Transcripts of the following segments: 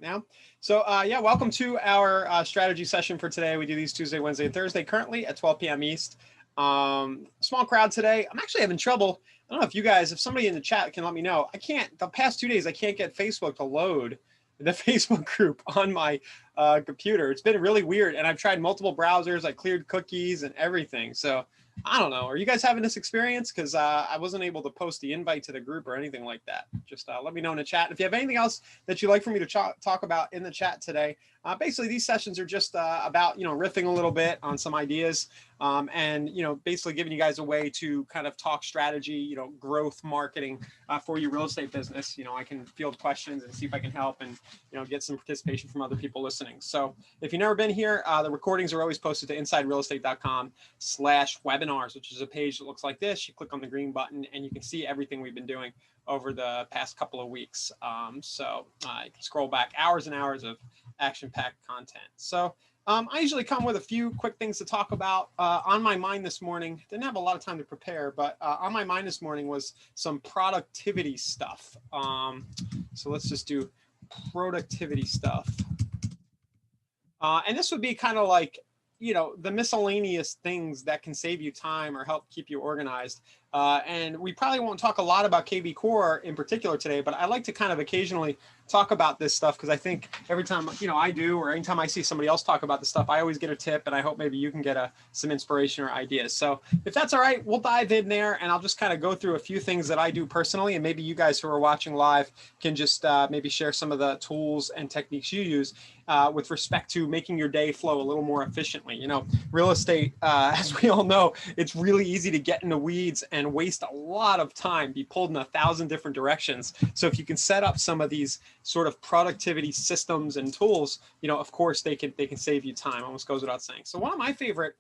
now. So yeah, welcome to our strategy session for today. We do these Tuesday, Wednesday, and Thursday currently at 12 p.m. East. Small crowd today. I'm actually having trouble. I don't know if you guys, if somebody in the chat can let me know. I can't, the past 2 days, I can't get Facebook to load the Facebook group on my computer. It's been really weird. And I've tried multiple browsers. I cleared cookies and everything. So I don't know. Are you guys having this experience? Because I wasn't able to post the invite to the group or anything like that. Just let me know in the chat. If you have anything else that you'd like for me to talk about in the chat today, basically these sessions are just about, riffing a little bit on some ideas and, basically giving you guys a way to kind of talk strategy, growth marketing for your real estate business. I can field questions and see if I can help and, get some participation from other people listening. So if you've never been here, the recordings are always posted to insiderealestate.com/webinars, which is a page that looks like this. You click on the green button and you can see everything we've been doing over the past couple of weeks. So you can scroll back hours and hours of action-packed content. So I usually come with a few quick things to talk about. On my mind this morning, didn't have a lot of time to prepare, but on my mind this morning was some productivity stuff. So let's just do productivity stuff. And this would be kind of like, the miscellaneous things that can save you time or help keep you organized. And we probably won't talk a lot about KB Core in particular today, but I like to kind of occasionally talk about this stuff because I think every time, I do, or anytime I see somebody else talk about this stuff, I always get a tip, and I hope maybe you can get some inspiration or ideas. So if that's all right, we'll dive in there, and I'll just kind of go through a few things that I do personally, and maybe you guys who are watching live can just maybe share some of the tools and techniques you use with respect to making your day flow a little more efficiently. Real estate, as we all know, it's really easy to get in the weeds and waste a lot of time, be pulled in 1,000 different directions. So if you can set up some of these sort of productivity systems and tools, of course they can save you time. Almost goes without saying. So one of my favorite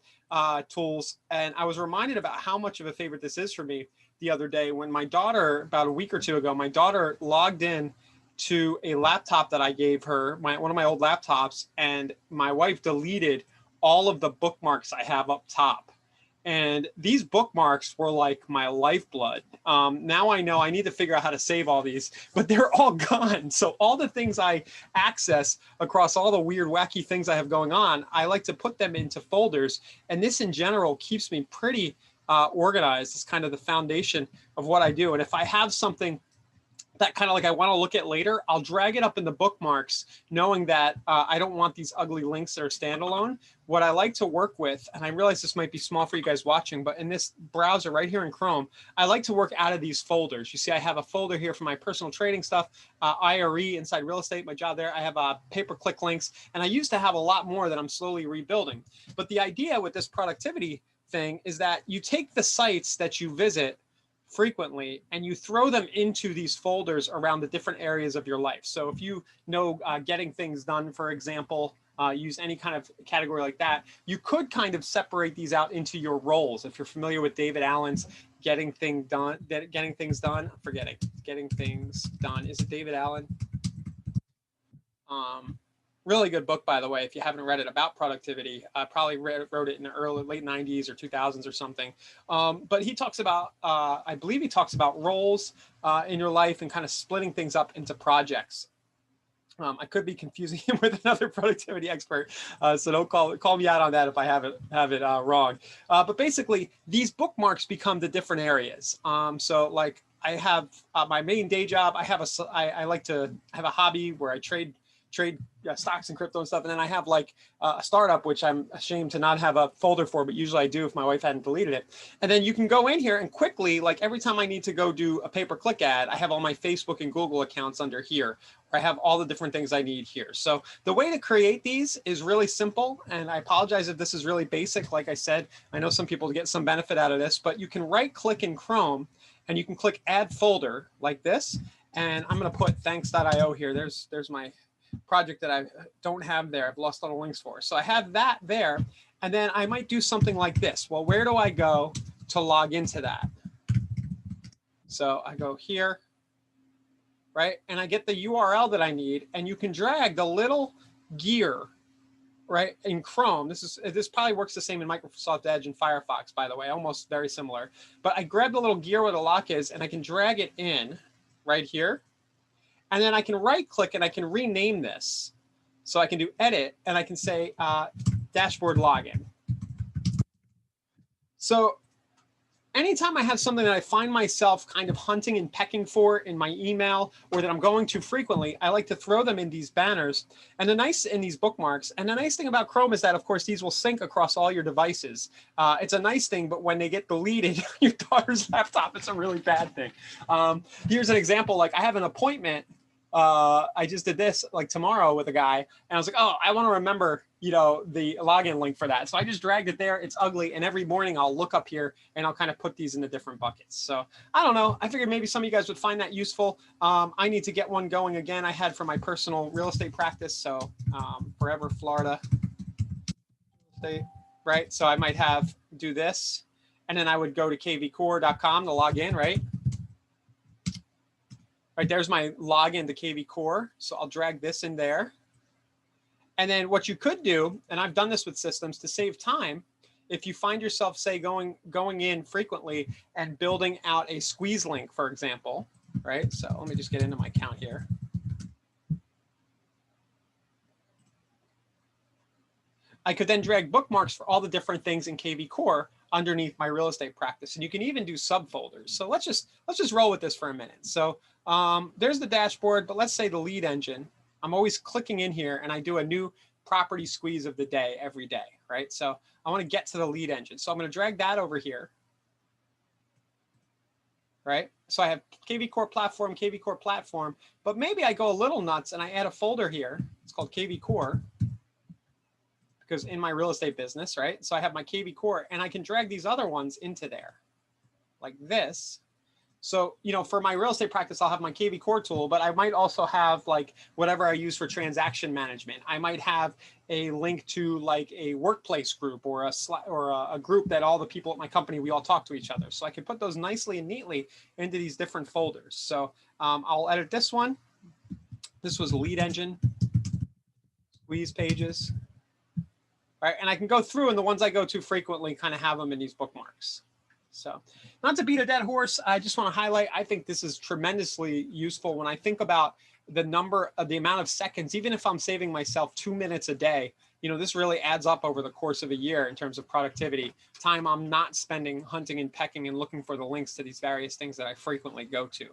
tools, and I was reminded about how much of a favorite this is for me the other day when my daughter, about a week or two ago, my daughter logged in to a laptop that I gave her, one of my old laptops, and my wife deleted all of the bookmarks I have up top. And these bookmarks were like my lifeblood. Now I know I need to figure out how to save all these, but they're all gone. So all the things I access across all the weird, wacky things I have going on, I like to put them into folders. And this in general keeps me pretty organized. It's kind of the foundation of what I do. And if I have something that kind of like I want to look at later, I'll drag it up in the bookmarks, knowing that I don't want these ugly links that are standalone. What I like to work with, and I realize this might be small for you guys watching, but in this browser right here in Chrome, I like to work out of these folders. You see, I have a folder here for my personal trading stuff, IRE, Inside Real Estate, my job there. I have pay-per-click links, and I used to have a lot more that I'm slowly rebuilding. But the idea with this productivity thing is that you take the sites that you visit frequently and you throw them into these folders around the different areas of your life. So if you know getting things done, for example, use any kind of category like that, you could kind of separate these out into your roles. If you're familiar with David Allen's getting things done, getting things done, is it David Allen? Really good book, by the way, if you haven't read it, about productivity. I probably wrote it in the late 90s or 2000s or something. But he talks about, I believe he talks about roles in your life and kind of splitting things up into projects. I could be confusing him with another productivity expert, so don't call me out on that if I have it wrong. But basically, these bookmarks become the different areas. So like I have my main day job. I like to have a hobby where I trade stocks and crypto and stuff. And then I have like a startup, which I'm ashamed to not have a folder for, but usually I do if my wife hadn't deleted it. And then you can go in here and quickly, like every time I need to go do a pay-per-click ad, I have all my Facebook and Google accounts under here. I have all the different things I need here. So the way to create these is really simple. And I apologize if this is really basic. Like I said, I know some people get some benefit out of this, but you can right click in Chrome and you can click add folder like this. And I'm going to put thanks.io here. There's my project that I don't have there. I've lost all the links for. So I have that there. And then I might do something like this. Well, where do I go to log into that? So I go here, right? And I get the URL that I need. And you can drag the little gear, right, in Chrome. This probably works the same in Microsoft Edge and Firefox, by the way, almost very similar. But I grab the little gear where the lock is, and I can drag it in right here. And then I can right click and I can rename this. So I can do edit and I can say dashboard login. So anytime I have something that I find myself kind of hunting and pecking for in my email or that I'm going to frequently, I like to throw them in these banners and in these bookmarks. And the nice thing about Chrome is that, of course, these will sync across all your devices. It's a nice thing, but when they get deleted on your daughter's laptop, it's a really bad thing. Here's an example. Like I have an appointment. I just did this like tomorrow with a guy and I was like, oh, I want to remember, the login link for that. So I just dragged it there. It's ugly. And every morning I'll look up here and I'll kind of put these into different buckets. So I don't know. I figured maybe some of you guys would find that useful. I need to get one going again. I had for my personal real estate practice. So Forever Florida, right? So I might do this and then I would go to kvcore.com to log in, right? Right, there's my login to KV Core. So I'll drag this in there. And then what you could do, and I've done this with systems to save time, if you find yourself, say, going in frequently and building out a squeeze link, for example, right? So let me just get into my account here. I could then drag bookmarks for all the different things in KV Core underneath my real estate practice. And you can even do subfolders. So let's just roll with this for a minute. So there's the dashboard, but let's say the lead engine. I'm always clicking in here and I do a new property squeeze of the day every day, right? So I want to get to the lead engine. So I'm going to drag that over here, right? So I have KV Core platform, but maybe I go a little nuts and I add a folder here. It's called KV Core because in my real estate business, right? So I have my KV Core and I can drag these other ones into there like this. So, for my real estate practice, I'll have my KV Core tool, but I might also have like whatever I use for transaction management. I might have a link to like a workplace group or a group that all the people at my company, we all talk to each other. So I can put those nicely and neatly into these different folders. So I'll edit this one. This was lead engine, squeeze pages, right? And I can go through and the ones I go to frequently kind of have them in these bookmarks. So not to beat a dead horse, I just want to highlight, I think this is tremendously useful when I think about the amount of seconds, even if I'm saving myself 2 minutes a day, this really adds up over the course of a year in terms of productivity, time I'm not spending hunting and pecking and looking for the links to these various things that I frequently go to.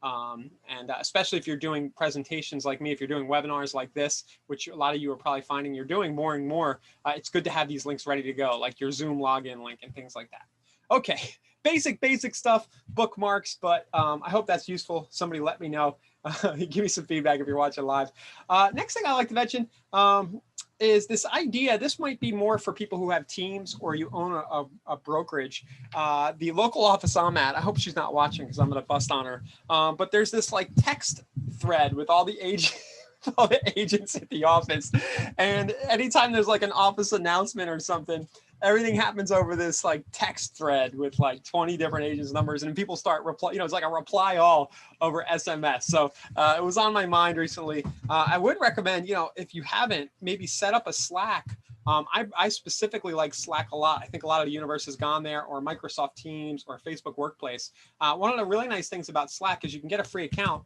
And especially if you're doing presentations like me, if you're doing webinars like this, which a lot of you are probably finding you're doing more and more, it's good to have these links ready to go, like your Zoom login link and things like that. Okay, basic stuff, bookmarks, but I hope that's useful. Somebody let me know. Give me some feedback if you're watching live. Next thing I like to mention is this idea. This might be more for people who have teams or you own a brokerage. The local office I'm at, I hope she's not watching because I'm going to bust on her. But there's this like text thread with all the agents at the office. And anytime there's like an office announcement or something, everything happens over this like text thread with like 20 different agents' numbers, and people start reply. It's like a reply all over SMS. So it was on my mind recently. I would recommend, if you haven't, maybe set up a Slack. I specifically like Slack a lot. I think a lot of the universe has gone there, or Microsoft Teams, or Facebook Workplace. One of the really nice things about Slack is you can get a free account.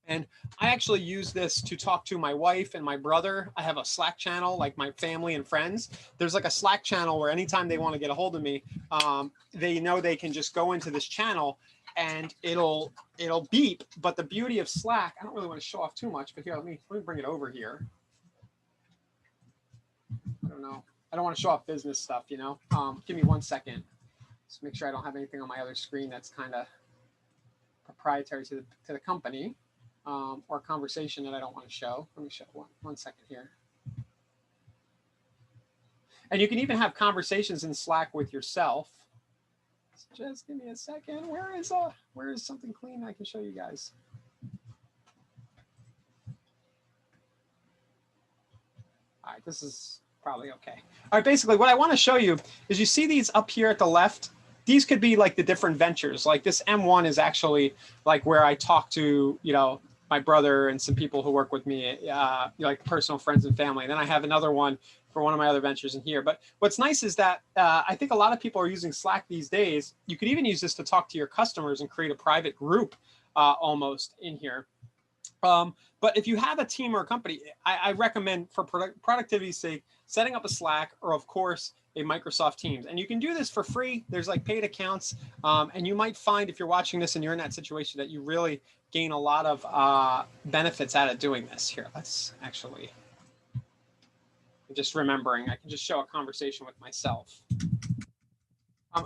And I actually use this to talk to my wife and my brother. I have a Slack channel, like my family and friends. There's like a Slack channel where anytime they want to get a hold of me, they know they can just go into this channel and it'll beep. But the beauty of Slack, I don't really want to show off too much, but here, let me bring it over here. I don't know. I don't want to show off business stuff, Give me 1 second. Just make sure I don't have anything on my other screen that's kind of proprietary to the company. Or conversation that I don't want to show. Let me show one second here. And you can even have conversations in Slack with yourself. So just give me a second. Where is something clean I can show you guys? All right, this is probably okay. All right, basically what I want to show you is you see these up here at the left. These could be like the different ventures. Like this M1 is actually like where I talk to, my brother and some people who work with me, like personal friends and family. And then I have another one for one of my other ventures in here. But what's nice is that I think a lot of people are using Slack these days. You could even use this to talk to your customers and create a private group almost in here. But if you have a team or a company, I recommend for productivity's sake, setting up a Slack or, of course, a Microsoft Teams. And you can do this for free. There's like paid accounts. And you might find if you're watching this and you're in that situation that you really gain a lot of benefits out of doing this. Here, let's actually, just remembering, I can just show a conversation with myself.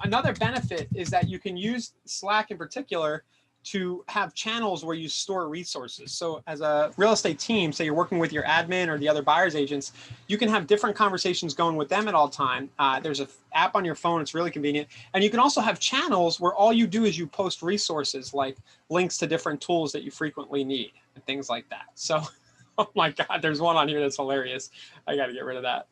Another benefit is that you can use Slack in particular to have channels where you store resources. So as a real estate team, say you're working with your admin or the other buyer's agents, you can have different conversations going with them at all time. There's an app on your phone. It's really convenient. And you can also have channels where all you do is you post resources like links to different tools that you frequently need and things like that. So, oh my God, there's one on here that's hilarious. I got to get rid of that.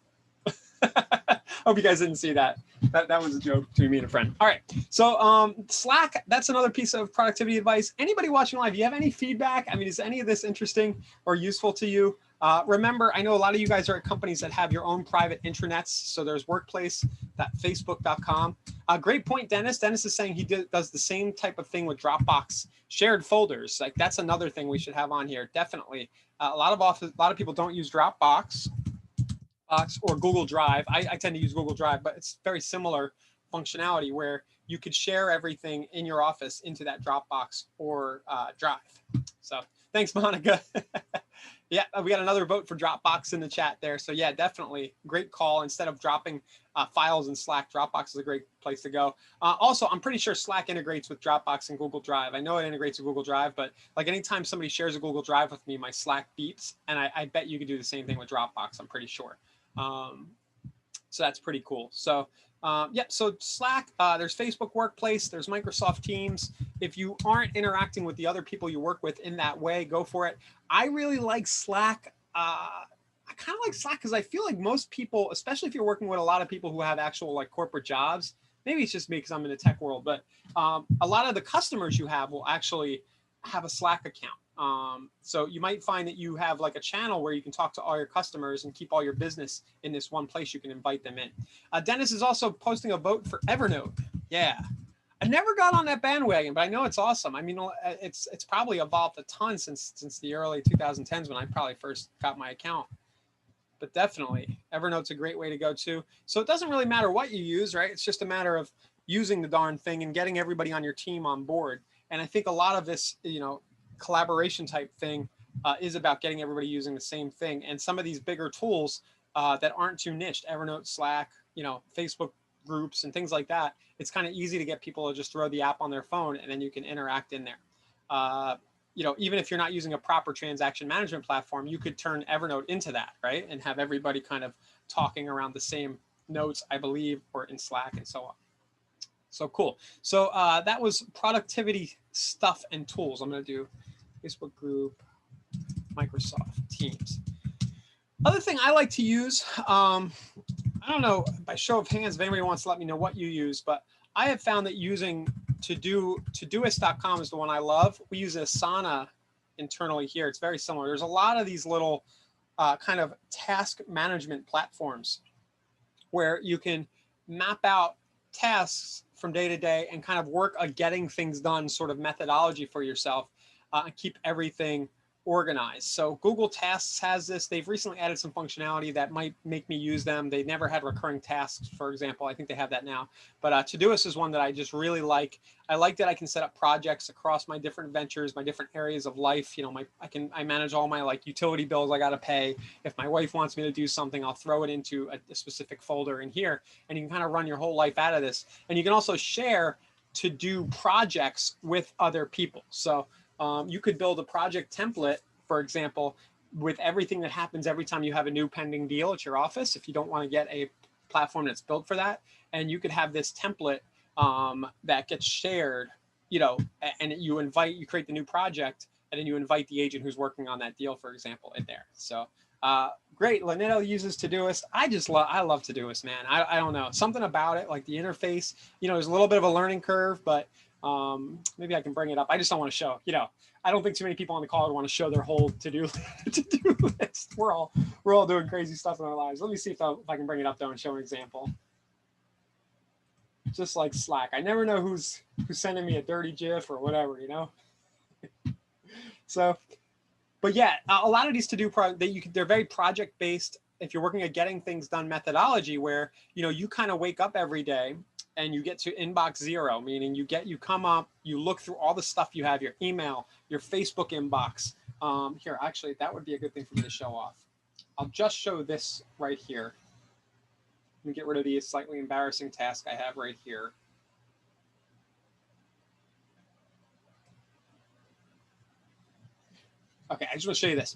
Hope you guys didn't see that. That was a joke between me and a friend. All right. So Slack, that's another piece of productivity advice. Anybody watching live, do you have any feedback? I mean, is any of this interesting or useful to you? Remember, I know a lot of you guys are at companies that have your own private intranets. So there's workplace.facebook.com. Great point, Dennis. Dennis is saying he does the same type of thing with Dropbox shared folders. Like that's another thing we should have on here. Definitely. A lot of people don't use Dropbox. Or Google Drive. I tend to use Google Drive, but it's very similar functionality where you could share everything in your office into that Dropbox or Drive. So thanks, Monica. Yeah, we got another vote for Dropbox in the chat there. So yeah, definitely great call. Instead of dropping files in Slack, Dropbox is a great place to go. Also, I'm pretty sure Slack integrates with Dropbox and Google Drive. I know it integrates with Google Drive, but like anytime somebody shares a Google Drive with me, my Slack beeps, and I bet you could do the same thing with Dropbox. I'm pretty sure. So that's pretty cool. So yeah, so Slack, there's Facebook Workplace, there's Microsoft Teams. If you aren't interacting with the other people you work with in that way, go for it. I really like Slack. I kind of like Slack because I feel like most people, especially if you're working with a lot of people who have actual like corporate jobs, maybe it's just me because I'm in the tech world, but a lot of the customers you have will actually have a Slack account. So you might find that you have like a channel where you can talk to all your customers and keep all your business in this one place. You can invite them in. Dennis is also posting a vote for Evernote. Yeah. I never got on that bandwagon, but I know it's awesome. I mean, it's probably evolved a ton since the early 2010s when I probably first got my account. But definitely, Evernote's a great way to go too. So it doesn't really matter what you use, right? It's just a matter of using the darn thing and getting everybody on your team on board. And I think a lot of this, collaboration type thing is about getting everybody using the same thing. And some of these bigger tools that aren't too niched, Evernote, Slack, Facebook groups and things like that, it's kind of easy to get people to just throw the app on their phone and then you can interact in there. Even if you're not using a proper transaction management platform, you could turn Evernote into that, right? And have everybody kind of talking around the same notes, I believe, or in Slack and so on. So cool. So that was productivity stuff and tools. I'm going to do Facebook group, Microsoft Teams. Other thing I like to use, I don't know by show of hands if anybody wants to let me know what you use, but I have found that using Todoist.com is the one I love. We use Asana internally here. It's very similar. There's a lot of these little kind of task management platforms where you can map out tasks from day to day and kind of work a getting things done sort of methodology for yourself and keep everything organized. So Google Tasks has this. They've recently added some functionality that might make me use them. They never had recurring tasks, for example. I think they have that now. But Todoist is one that I just really like. I like that I can set up projects across my different ventures, my different areas of life. I manage all my like utility bills I got to pay. If my wife wants me to do something, I'll throw it into a specific folder in here, and you can kind of run your whole life out of this. And you can also share to do projects with other people. So you could build a project template, for example, with everything that happens every time you have a new pending deal at your office, if you don't want to get a platform that's built for that. And you could have this template that gets shared, and you create the new project, and then you invite the agent who's working on that deal, for example, in there. So great. Lanetto uses Todoist. I love Todoist, man. I don't know. Something about it, like the interface, there's a little bit of a learning curve, but maybe I can bring it up. I just don't want to show, I don't think too many people on the call would want to show their whole to-do list. We're all doing crazy stuff in our lives. Let me see if I can bring it up though and show an example. Just like Slack. I never know who's sending me a dirty GIF or whatever, So, But yeah, a lot of these to-do they're very project-based. If you're working at getting things done methodology, where you kind of wake up every day and you get to inbox zero, meaning you come up, you look through all the stuff you have, your email, your Facebook inbox. Here, actually, that would be a good thing for me to show off. I'll just show this right here. Let me get rid of the slightly embarrassing task I have right here. Okay, I just want to show you this.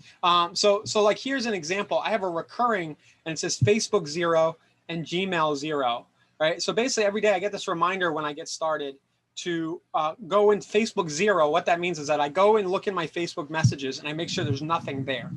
So like here's an example. I have a recurring, and it says Facebook 0 and Gmail 0, right? So basically every day I get this reminder when I get started to go in Facebook 0. What that means is that I go and look in my Facebook messages and I make sure there's nothing there.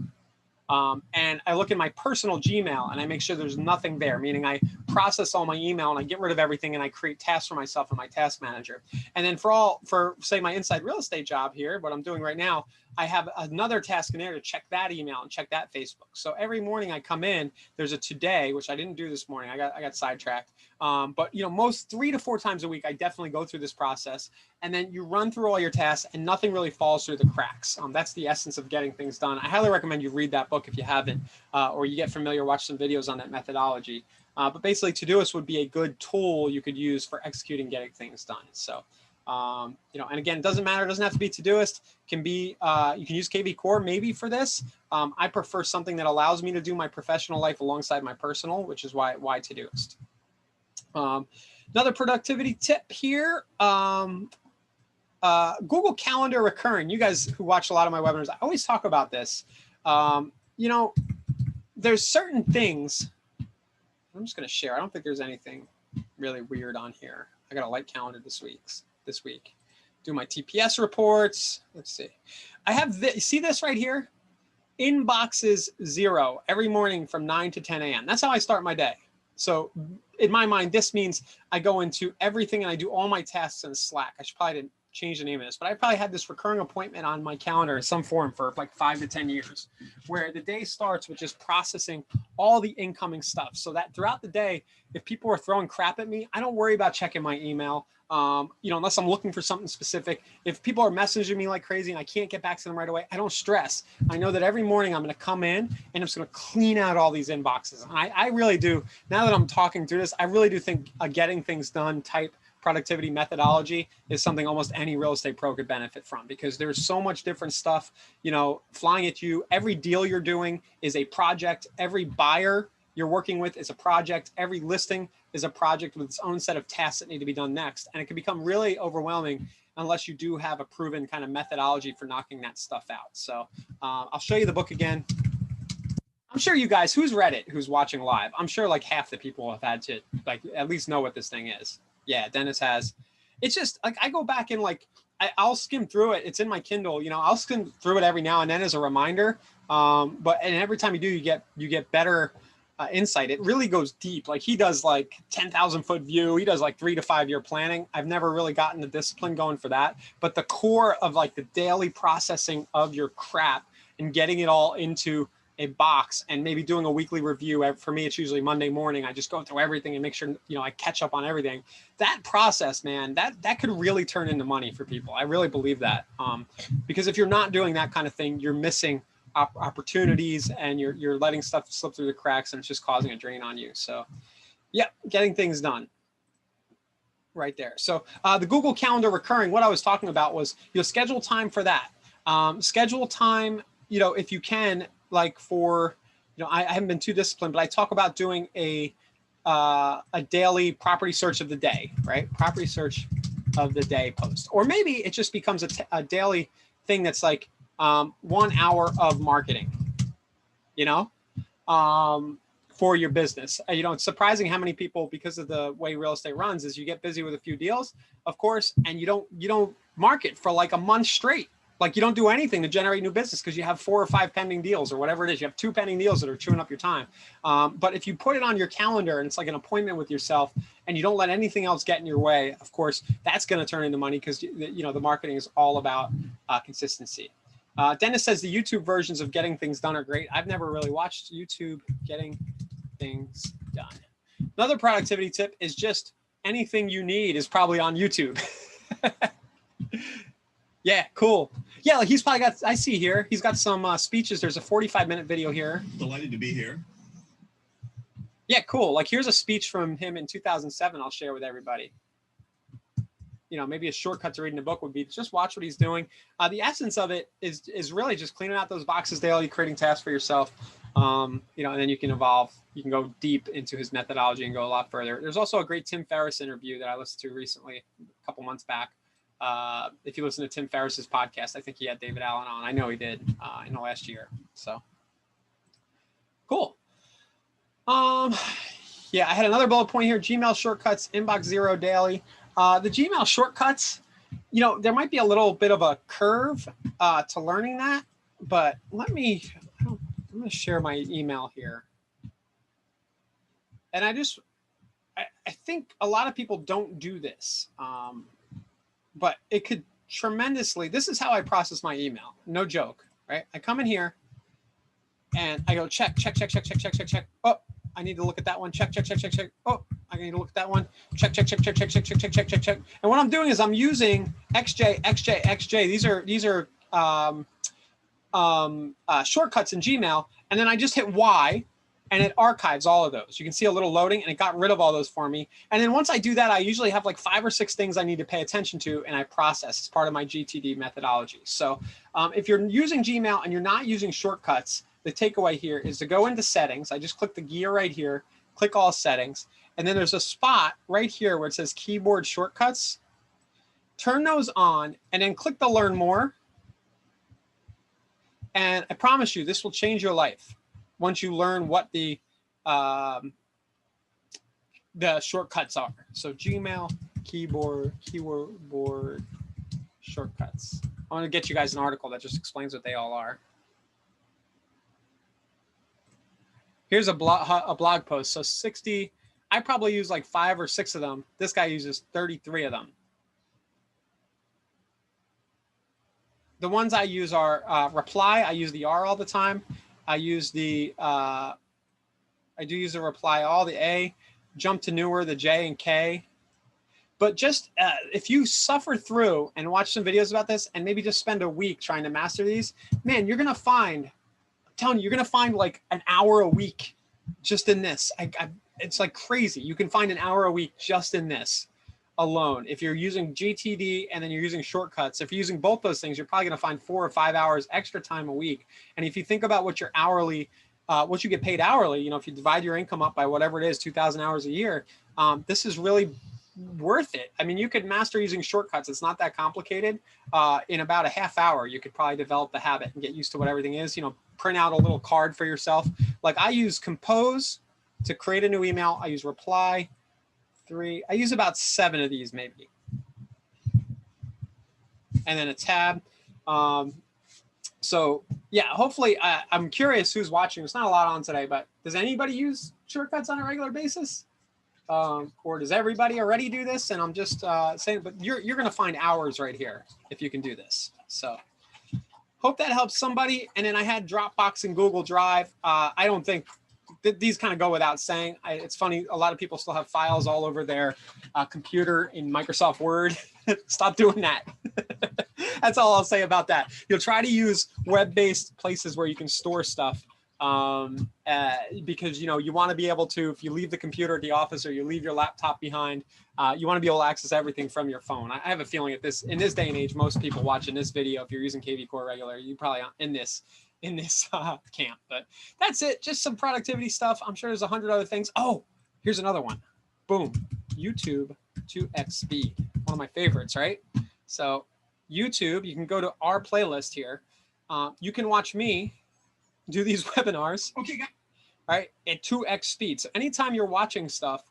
And I look in my personal Gmail and I make sure there's nothing there, meaning I process all my email and I get rid of everything and I create tasks for myself in my task manager. And then for say my inside real estate job here, what I'm doing right now, I have another task in there to check that email and check that Facebook. So every morning I come in, there's a today, which I didn't do this morning. I got sidetracked. But most 3 to 4 times a week, I definitely go through this process. And then you run through all your tasks and nothing really falls through the cracks. That's the essence of getting things done. I highly recommend you read that book if you haven't, or you get familiar, watch some videos on that methodology. But basically Todoist would be a good tool you could use for executing getting things done. So, and again, it doesn't matter. It doesn't have to be Todoist. It can be, you can use KV Core maybe for this. I prefer something that allows me to do my professional life alongside my personal, which is why Todoist. Another productivity tip here, Google Calendar recurring. You guys who watch a lot of my webinars, I always talk about this. There's certain things, I'm just going to share. I don't think there's anything really weird on here. I got a light calendar this week. Do my TPS reports. Let's see. I have this, see this right here? Inboxes 0 every morning from 9 to 10 a.m. That's how I start my day. So in my mind, this means I go into everything and I do all my tasks in Slack. I should probably change the name of this, but I probably had this recurring appointment on my calendar in some form for like 5 to 10 years, where the day starts with just processing all the incoming stuff. So that throughout the day, if people are throwing crap at me, I don't worry about checking my email. Unless I'm looking for something specific. If people are messaging me like crazy and I can't get back to them right away, I don't stress. I know that every morning I'm going to come in and I'm just going to clean out all these inboxes. And I really do, now that I'm talking through this, I really do think a getting things done type productivity methodology is something almost any real estate pro could benefit from, because there's so much different stuff, flying at you. Every deal you're doing is a project. Every buyer you're working with is a project. Every listing is a project with its own set of tasks that need to be done next. And it can become really overwhelming unless you do have a proven kind of methodology for knocking that stuff out. So I'll show you the book again. I'm sure you guys, who's read it, who's watching live, I'm sure like half the people have had to like at least know what this thing is. Yeah, Dennis has. It's just like I go back and like I'll skim through it. It's in my Kindle. I'll skim through it every now and then as a reminder. And every time you do, you get better insight. It really goes deep. Like he does like 10,000 foot view. He does like 3 to 5 year planning. I've never really gotten the discipline going for that. But the core of like the daily processing of your crap and getting it all into a box and maybe doing a weekly review. For me, it's usually Monday morning. I just go through everything and make sure, I catch up on everything. That process, man, that could really turn into money for people. I really believe that. Because if you're not doing that kind of thing, you're missing opportunities and you're letting stuff slip through the cracks and it's just causing a drain on you. So yeah, getting things done right there. So the Google Calendar recurring, what I was talking about was, schedule time for that. Schedule time, if you can, like for, I haven't been too disciplined, but I talk about doing a daily property search of the day, right? Property search of the day post. Or maybe it just becomes a daily thing that's like 1 hour of marketing, for your business. It's surprising how many people, because of the way real estate runs, is you get busy with a few deals, of course, and you don't market for like a month straight. Like you don't do anything to generate new business because you have 4 or 5 pending deals or whatever it is. You have 2 pending deals that are chewing up your time. But if you put it on your calendar and it's like an appointment with yourself and you don't let anything else get in your way, of course, that's going to turn into money because, the marketing is all about consistency. Dennis says the YouTube versions of Getting Things Done are great. I've never really watched YouTube Getting Things Done. Another productivity tip is just anything you need is probably on YouTube. Yeah, cool. Yeah, like he's probably got, I see here, he's got some speeches. There's a 45-minute video here. Delighted to be here. Yeah, cool. Like here's a speech from him in 2007 I'll share with everybody. You know, maybe a shortcut to reading the book would be just watch what he's doing. The essence of it is really just cleaning out those boxes daily, creating tasks for yourself. You know, and then you can evolve. You can go deep into his methodology and go a lot further. There's also a great Tim Ferriss interview that I listened to recently, a couple months back. If you listen to Tim Ferriss's podcast, I think he had David Allen on. I know he did in the last year. So cool. Yeah, I had another bullet point here. Gmail shortcuts, inbox zero daily. The Gmail shortcuts, you know, there might be a little bit of a curve to learning that, but I'm going to share my email here. And I think a lot of people don't do this, but it could tremendously, this is how I process my email. No joke, right? I come in here and I go check. Oh, I need to look at that one. Check. Oh, I need to look at that one. Check. And what I'm doing is I'm using XJ. These are shortcuts in Gmail. And then I just hit Y and it archives all of those. You can see a little loading and it got rid of all those for me. And then once I do that, I usually have like 5 or 6 things I need to pay attention to and I process. It's part of my GTD methodology. So if you're using Gmail and you're not using shortcuts, the takeaway here is to go into settings. I just click the gear right here, click all settings. And then there's a spot right here where it says keyboard shortcuts. Turn those on and then click the learn more. And I promise you, this will change your life once you learn what the shortcuts are. So Gmail, keyboard shortcuts. I want to get you guys an article that just explains what they all are. Here's a blog post. So 60, I probably use like 5 or 6 of them. This guy uses 33 of them. The ones I use are reply. I use the R all the time. I use the, I do use the reply all, the A, jump to newer, the J and K. But just if you suffer through and watch some videos about this and maybe just spend a week trying to master these, man, you're going to find, I'm telling you, you're going to find like an hour a week just in this. It's like crazy. You can find an hour a week just in this alone. If you're using GTD and then you're using shortcuts, if you're using both those things, you're probably going to find 4 or 5 hours extra time a week. And if you think about what your hourly, what you get paid hourly, you know, if you divide your income up by whatever it is, 2,000 hours a year, this is really worth it. I mean, you could master using shortcuts. It's not that complicated. In about a half hour, you could probably develop the habit and get used to what everything is. You know, print out a little card for yourself. Like I use Compose to create a new email. I use Reply 3. I use about 7 of these maybe. And then a tab. So yeah, hopefully I'm curious who's watching. There's not a lot on today, but does anybody use shortcuts on a regular basis? Or does everybody already do this? And I'm just saying, but you're going to find hours right here if you can do this. So hope that helps somebody. And then I had Dropbox and Google Drive. I don't think these kind of go without saying. It's funny. A lot of people still have files all over their computer in Microsoft Word. Stop doing that. That's all I'll say about that. You'll try to use web-based places where you can store stuff. Because, you know, you want to be able to, if you leave the computer at the office or you leave your laptop behind, you want to be able to access everything from your phone. I have a feeling in this day and age, most people watching this video, if you're using KV Core regular, you probably in this camp. But that's it. Just some productivity stuff. I'm sure there's 100 other things. Oh, here's another one. Boom. YouTube 2x speed. One of my favorites, right? So YouTube, you can go to our playlist here. You can watch me do these webinars, okay, right, at 2x speed. So anytime you're watching stuff,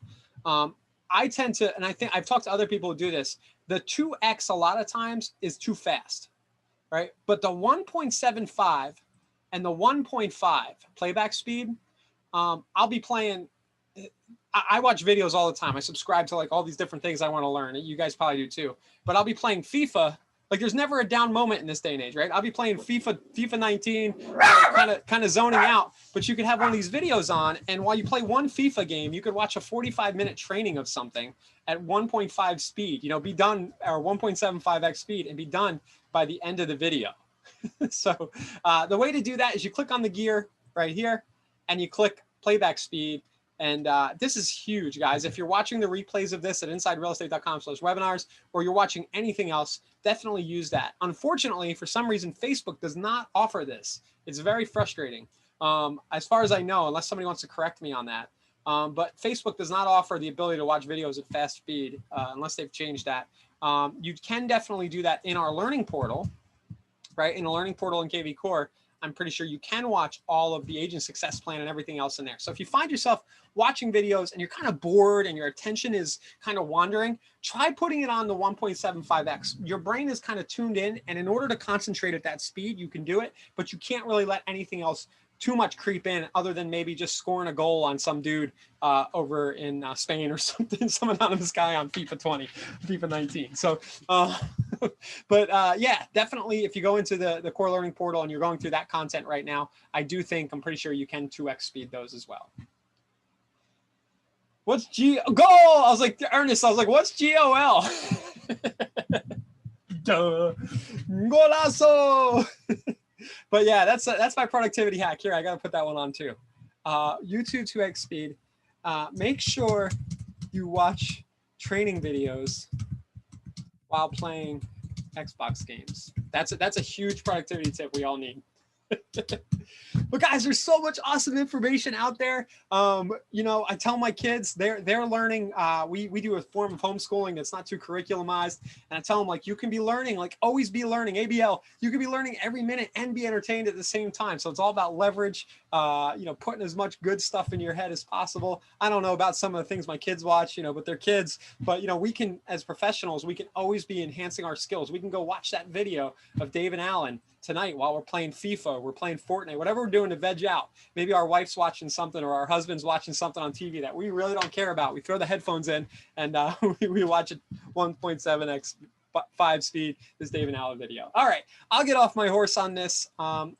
I tend to, and I think I've talked to other people who do this, the 2x a lot of times is too fast, right? But the 1.75 and the 1.5 playback speed, I'll be playing, I watch videos all the time. I subscribe to like all these different things I want to learn. You guys probably do too. But I'll be playing FIFA. Like there's never a down moment in this day and age, right? I'll be playing FIFA 19, kind of zoning out, but you could have one of these videos on, and while you play one FIFA game, you could watch a 45-minute training of something at 1.5 speed, you know, be done, or 1.75x speed, and be done by the end of the video. So the way to do that is you click on the gear right here and you click playback speed. And this is huge, guys. If you're watching the replays of this at insiderealestate.com/webinars, or you're watching anything else, definitely use that. Unfortunately, for some reason, Facebook does not offer this. It's very frustrating. As far as I know, unless somebody wants to correct me on that. But Facebook does not offer the ability to watch videos at fast speed unless they've changed that. You can definitely do that in our learning portal, right? In the learning portal in KV Core, I'm pretty sure you can watch all of the agent success plan and everything else in there. So if you find yourself watching videos and you're kind of bored and your attention is kind of wandering, try putting it on the 1.75x. Your brain is kind of tuned in, and in order to concentrate at that speed, you can do it, but you can't really let anything else too much creep in other than maybe just scoring a goal on some dude over in Spain or something, some anonymous guy on FIFA 20, FIFA 19. So, but yeah, definitely if you go into the core learning portal and you're going through that content right now, I'm pretty sure you can 2x speed those as well. What's goal? I was like, Ernest, I was like, what's GOL? Duh. Golazo. But yeah, that's my productivity hack here. I got to put that one on too. YouTube 2x speed. Make sure you watch training videos while playing Xbox games. That's a huge productivity tip we all need. But guys, there's so much awesome information out there. You know, I tell my kids they're learning. We do a form of homeschooling that's not too curriculumized, and I tell them, like, you can be learning, like, always be learning. ABL, you can be learning every minute and be entertained at the same time. So it's all about leverage. You know, putting as much good stuff in your head as possible. I don't know about some of the things my kids watch, you know, but they're kids. But you know, we can, as professionals, we can always be enhancing our skills. We can go watch that video of Dave and Alan tonight while we're playing FIFA, we're playing Fortnite, whatever we're doing to veg out. Maybe our wife's watching something or our husband's watching something on TV that we really don't care about. We throw the headphones in and we watch it 1.7x 5 speed, this Dave and Alan video. All right, I'll get off my horse on this.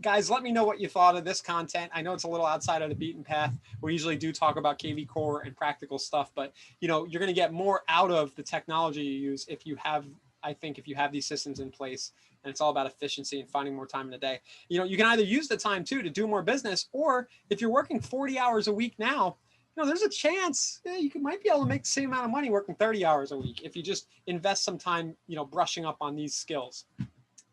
Guys, let me know what you thought of this content. I know it's a little outside of the beaten path. We usually do talk about KV Core and practical stuff, but you know, you're gonna get more out of the technology you use if you have, I think, if you have these systems in place. And it's all about efficiency and finding more time in the day. You know, you can either use the time too to do more business, or if you're working 40 hours a week now, you know, there's a chance you might be able to make the same amount of money working 30 hours a week if you just invest some time, you know, brushing up on these skills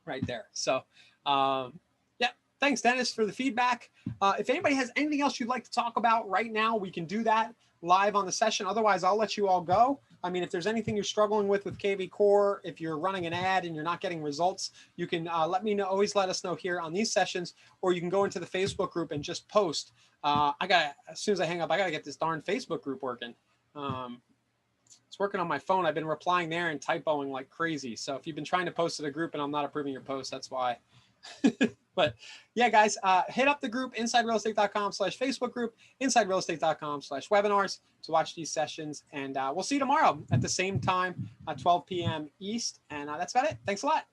right there. So, yeah, thanks, Dennis, for the feedback. If anybody has anything else you'd like to talk about right now, we can do that live on the session. Otherwise, I'll let you all go. I mean, if there's anything you're struggling with KV Core, if you're running an ad and you're not getting results, you can let me know. Always let us know here on these sessions, or you can go into the Facebook group and just post. As soon as I hang up, I got to get this darn Facebook group working. It's working on my phone. I've been replying there and typoing like crazy. So if you've been trying to post to the group and I'm not approving your post, that's why. But yeah, guys, hit up the group, insiderealestate.com/Facebook group, insiderealestate.com/webinars to watch these sessions. And we'll see you tomorrow at the same time, 12 p.m. East. And that's about it. Thanks a lot.